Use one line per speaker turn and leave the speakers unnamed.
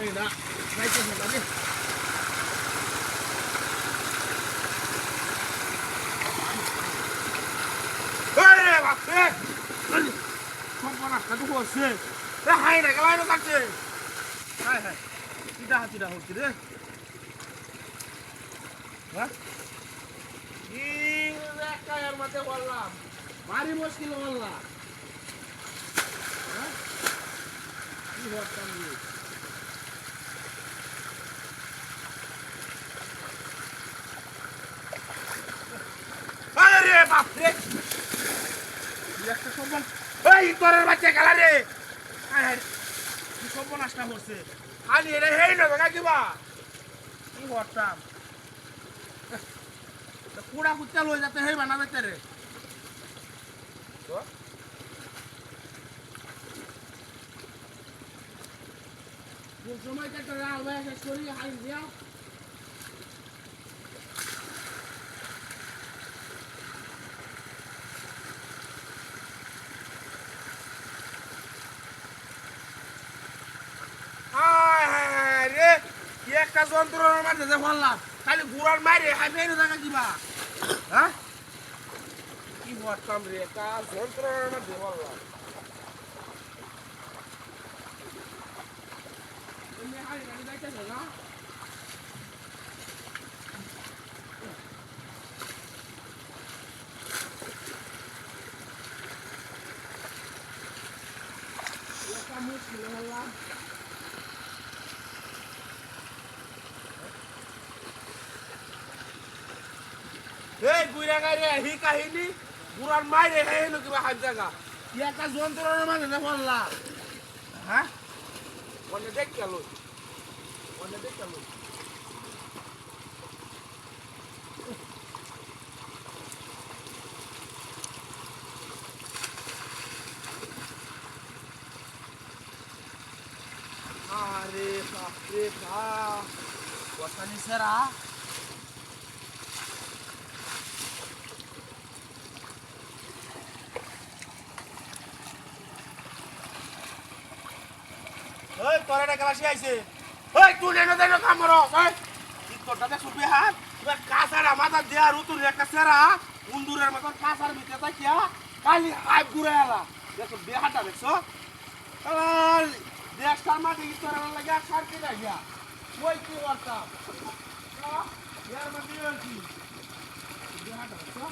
হাঁড়িটা যাইতেছে না রে। আরে বাপ রে, সর্বনাশটা তো করছে। হাঁড়িটা গেলাম না কাটছে। হ্যাঁ হ্যাঁ, চিটা হাতিটা হচ্ছে রে। হ্যাঁ একটা এর মধ্যে বললাম ভারী মুশকিল বললাম। হ্যাঁ কি করতাম রে? আরে বাপ রে, একটা সর্বন এই তোরের বাচ্চা গেলা রে। কি সর্বনাশটা হচ্ছে খালি এটা হেই না না কিবা কি করতাম কুড়া কুচ্চা লই যাতে হেই বানা যাইতে রে। কোন সময় একটা আলবাই শেষ করি হাই দিয়া রে কি একটা যন্ত্রণার মাঝে যে বললাম খালি গুড়ার মাইরে হাই ফেরে থাকা কিবা। হ্যাঁ কি করতাম রে একটা যন্ত্রণার মাঝে বললাম। হাই গাড়ি যাইতেছে না একটা মুশকিল বললাম। এই গুইরা গাড়ি হি কাহিনী গুড়ার মাইরে হে হলো কিবা হাত জায়গা কি একটা যন্ত্রণার মাঝে যে বললাম। হ্যাঁ অনেক দেখ গেল অনেক দেখ গেল। আরে বাপরে বাপ কথা নিছেরা। ওই তোর এটা গেলাসি আইছে। ওই তুই নেনো দেনো কামড় ওই কি তোরটাতে সুপি হাত তুই কাসারা মাথা দেয়া রুতুর একটা সেরা উন্দুরের মতন কাসার ভিতরে তাকিয়া কালি হাত ঘুরে এলা দেখো দেহাটা দেখছো আর দেশটার মাঝে তোর লাগে আর সার কেটে গিয়া ওই কি করতাম ইয়ার মধ্যে কি দেহাটা দেখছো।